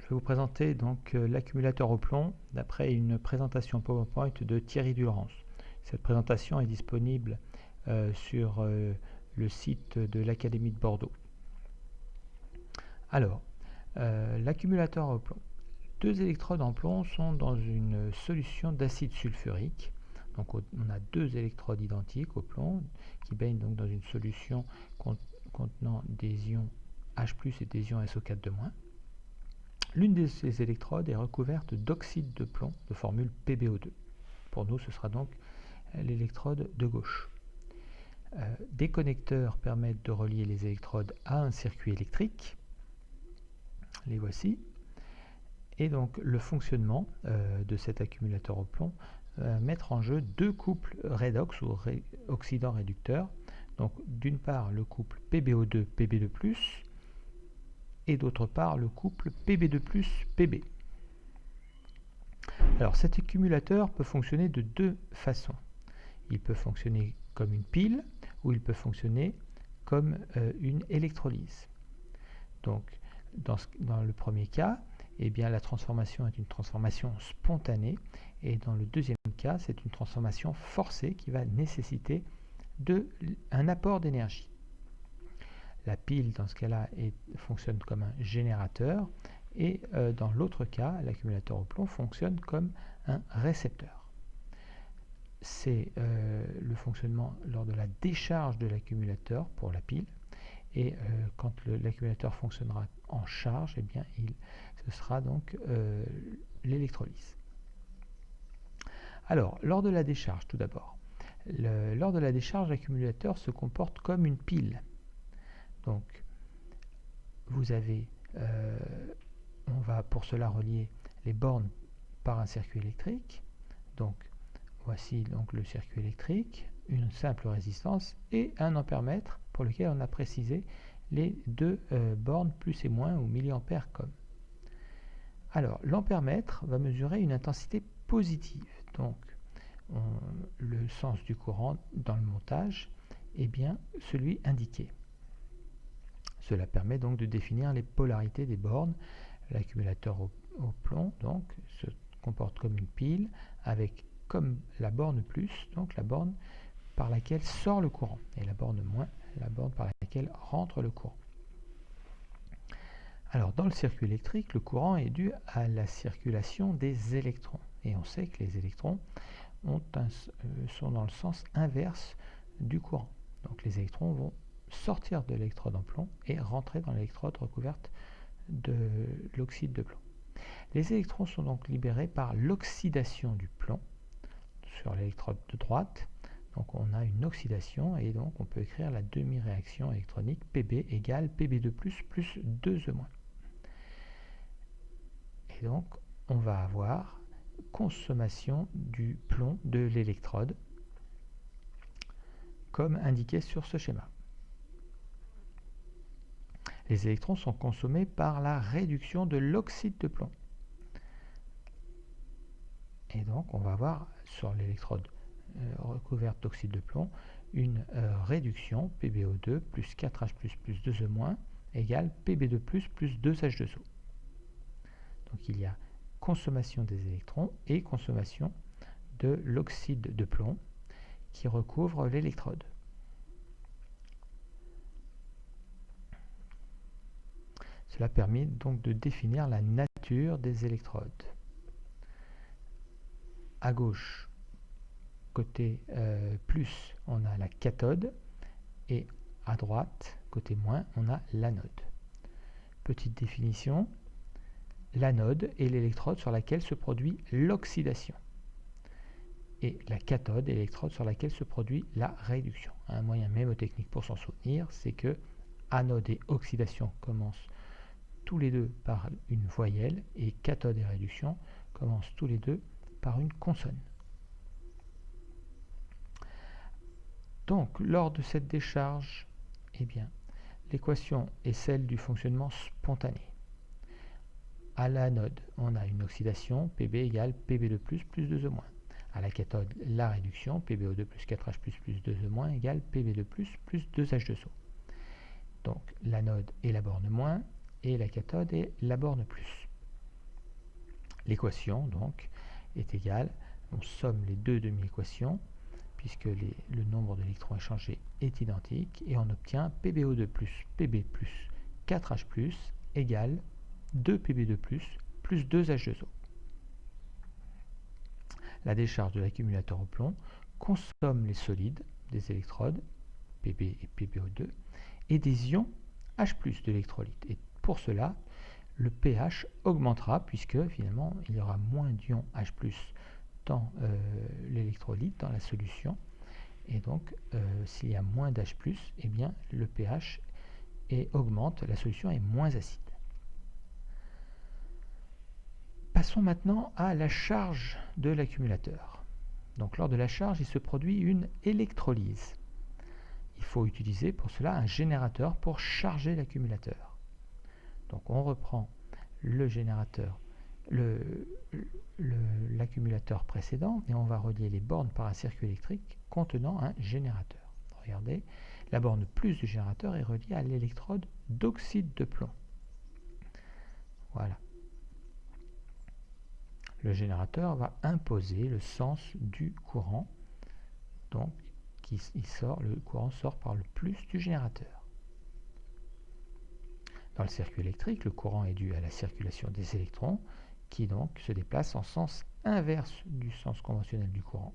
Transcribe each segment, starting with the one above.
Je vais vous présenter donc l'accumulateur au plomb d'après une présentation PowerPoint de Thierry Dulrance. Cette présentation est disponible sur le site de l'Académie de Bordeaux. Alors, l'accumulateur au plomb. Deux électrodes en plomb sont dans une solution d'acide sulfurique. Donc on a deux électrodes identiques au plomb qui baignent donc dans une solution contenant des ions H+ et des ions SO4 de moins. L'une de ces électrodes est recouverte d'oxyde de plomb de formule PbO2. Pour nous, ce sera donc l'électrode de gauche. Des connecteurs permettent de relier les électrodes à un circuit électrique. Les voici. Et donc le fonctionnement de cet accumulateur au plomb va mettre en jeu deux couples redox ou oxydants réducteurs. Donc d'une part le couple PbO2 Pb2+, et d'autre part le couple Pb2+, Pb. Alors cet accumulateur peut fonctionner de deux façons. Il peut fonctionner comme une pile ou il peut fonctionner comme une électrolyse. Donc dans le premier cas, eh bien, la transformation est une transformation spontanée et dans le deuxième cas, c'est une transformation forcée qui va nécessiter un apport d'énergie. La pile, dans ce cas-là, fonctionne comme un générateur et dans l'autre cas, l'accumulateur au plomb fonctionne comme un récepteur. C'est le fonctionnement lors de la décharge de l'accumulateur pour la pile et quand l'accumulateur fonctionnera en charge, eh bien, ce sera donc l'électrolyse. Alors, lors de la décharge, tout d'abord, lors de la décharge, l'accumulateur se comporte comme une pile. Donc, vous avez, on va pour cela relier les bornes par un circuit électrique. Donc, voici donc le circuit électrique, une simple résistance et un ampèremètre pour lequel on a précisé les deux bornes plus et moins ou milliampères comme. Alors, l'ampèremètre va mesurer une intensité positive. Donc, le sens du courant dans le montage est bien celui indiqué. Cela permet donc de définir les polarités des bornes. L'accumulateur au plomb donc se comporte comme une pile avec comme la borne plus, donc la borne par laquelle sort le courant, et la borne moins, la borne par laquelle rentre le courant. Alors dans le circuit électrique, le courant est dû à la circulation des électrons. Et on sait que les électrons sont dans le sens inverse du courant. Donc les électrons vont sortir de l'électrode en plomb et rentrer dans l'électrode recouverte de l'oxyde de plomb. Les électrons sont donc libérés par l'oxydation du plomb sur l'électrode de droite. Donc on a une oxydation et donc on peut écrire la demi-réaction électronique Pb égale Pb2+, plus 2E-. Et donc on va avoir consommation du plomb de l'électrode comme indiqué sur ce schéma. Les électrons sont consommés par la réduction de l'oxyde de plomb. Et donc on va avoir sur l'électrode recouverte d'oxyde de plomb une réduction PbO2 plus 4H+, plus 2E- égale Pb2+, plus 2H2O. Donc il y a consommation des électrons et consommation de l'oxyde de plomb qui recouvre l'électrode. Cela permet donc de définir la nature des électrodes. À gauche, côté plus, on a la cathode et à droite, côté moins, on a l'anode. Petite définition, l'anode est l'électrode sur laquelle se produit l'oxydation et la cathode est l'électrode sur laquelle se produit la réduction. Un moyen mémotechnique pour s'en souvenir, c'est que anode et oxydation commencent tous les deux par une voyelle et cathode et réduction commencent tous les deux par une consonne. Donc, lors de cette décharge, eh bien, l'équation est celle du fonctionnement spontané. À l'anode, on a une oxydation, Pb égale Pb2+, plus 2E-. À la cathode, la réduction, PbO2 plus 4H+, plus 2E- égale Pb2+, plus 2H2O. Donc, l'anode est la borne moins et la cathode est la borne plus. L'équation donc est égale, on somme les deux demi-équations puisque le nombre d'électrons échangés est identique et on obtient PbO2 plus Pb plus 4H plus égale 2 Pb2 plus 2 H2O. La décharge de l'accumulateur au plomb consomme les solides des électrodes Pb et PbO2 et des ions H+ de l'électrolyte. Et pour cela, le pH augmentera puisque finalement il y aura moins d'ions H+ dans l'électrolyte, dans la solution. Et donc, s'il y a moins d'H+, eh bien, le pH augmente, la solution est moins acide. Passons maintenant à la charge de l'accumulateur. Donc, lors de la charge, il se produit une électrolyse. Il faut utiliser pour cela un générateur pour charger l'accumulateur. Donc, on reprend le générateur, l'accumulateur précédent et on va relier les bornes par un circuit électrique contenant un générateur. Regardez, la borne plus du générateur est reliée à l'électrode d'oxyde de plomb. Voilà. Le générateur va imposer le sens du courant, donc le courant sort par le plus du générateur. Dans le circuit électrique, le courant est dû à la circulation des électrons qui donc se déplacent en sens inverse du sens conventionnel du courant.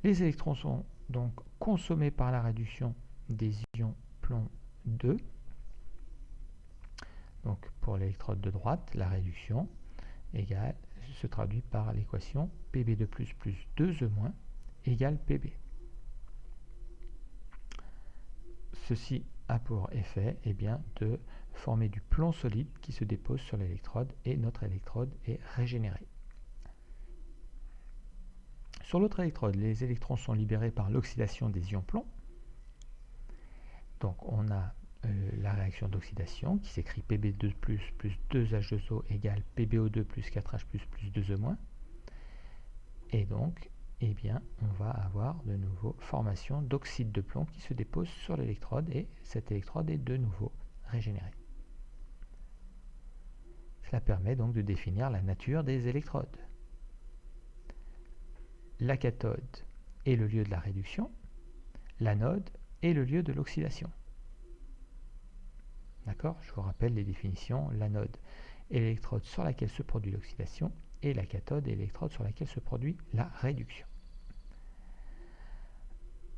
Les électrons sont donc consommés par la réduction des ions plomb 2. Donc pour l'électrode de droite, la réduction se traduit par l'équation Pb2 plus 2E- égale Pb. Ceci a pour effet de former du plomb solide qui se dépose sur l'électrode et notre électrode est régénérée. Sur l'autre électrode, les électrons sont libérés par l'oxydation des ions plomb. Donc on a la réaction d'oxydation qui s'écrit Pb2 plus 2H2O égale PbO2 plus 4H plus 2E-. Et donc, on va avoir de nouveau formation d'oxyde de plomb qui se dépose sur l'électrode et cette électrode est de nouveau régénérée. Cela permet donc de définir la nature des électrodes. La cathode est le lieu de la réduction, l'anode est le lieu de l'oxydation. D'accord ? Je vous rappelle les définitions. L'anode est l'électrode sur laquelle se produit l'oxydation et la cathode est l'électrode sur laquelle se produit la réduction.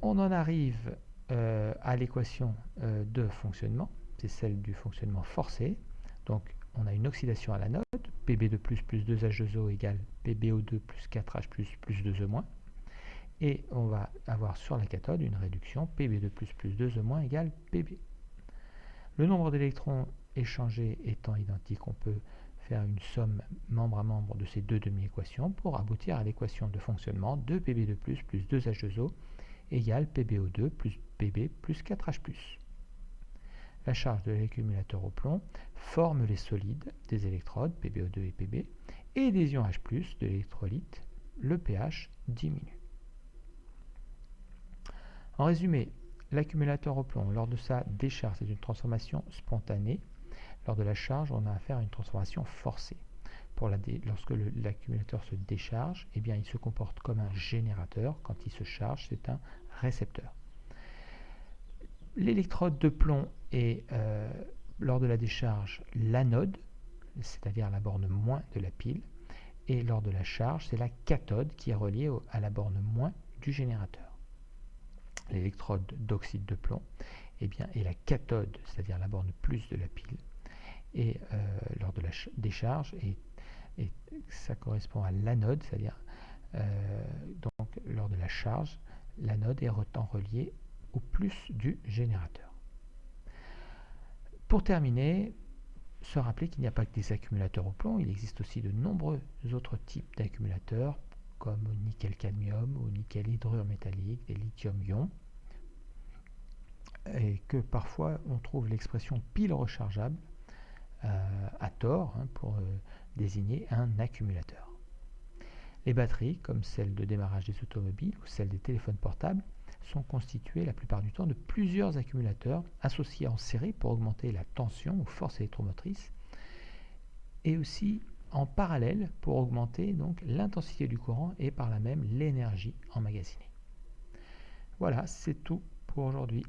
On en arrive à l'équation de fonctionnement, c'est celle du fonctionnement forcé. Donc on a une oxydation à l'anode, Pb2 plus 2H2O égale PbO2 plus 4H plus 2E-. Et on va avoir sur la cathode une réduction Pb2 plus 2E- égale Pb. Le nombre d'électrons échangés étant identique, on peut faire une somme membre à membre de ces deux demi-équations pour aboutir à l'équation de fonctionnement de Pb2 plus 2H2O égale PbO2 plus Pb plus 4H+. La charge de l'accumulateur au plomb forme les solides des électrodes PbO2 et Pb et des ions H+ de l'électrolyte, le pH diminue. En résumé, l'accumulateur au plomb, lors de sa décharge, c'est une transformation spontanée. Lors de la charge, on a affaire à une transformation forcée. Lorsque l'accumulateur se décharge, il se comporte comme un générateur. Quand il se charge, c'est un récepteur. L'électrode de plomb est, lors de la décharge, l'anode, c'est-à-dire la borne moins de la pile. Et lors de la charge, c'est la cathode qui est reliée à la borne moins du générateur. L'électrode d'oxyde de plomb est la cathode, c'est-à-dire la borne plus de la pile. Et lors de la décharge, et ça correspond à l'anode, c'est-à-dire donc lors de la charge, l'anode est reliée au plus du générateur. Pour terminer, se rappeler qu'il n'y a pas que des accumulateurs au plomb, il existe aussi de nombreux autres types d'accumulateurs comme au nickel-cadmium, au nickel-hydrure métallique, des lithium-ion, et que parfois on trouve l'expression pile rechargeable à tort pour désigner un accumulateur. Les batteries, comme celles de démarrage des automobiles ou celles des téléphones portables, sont constituées la plupart du temps de plusieurs accumulateurs associés en série pour augmenter la tension ou force électromotrice et aussi en parallèle pour augmenter donc l'intensité du courant et par là même l'énergie emmagasinée. Voilà, c'est tout pour aujourd'hui.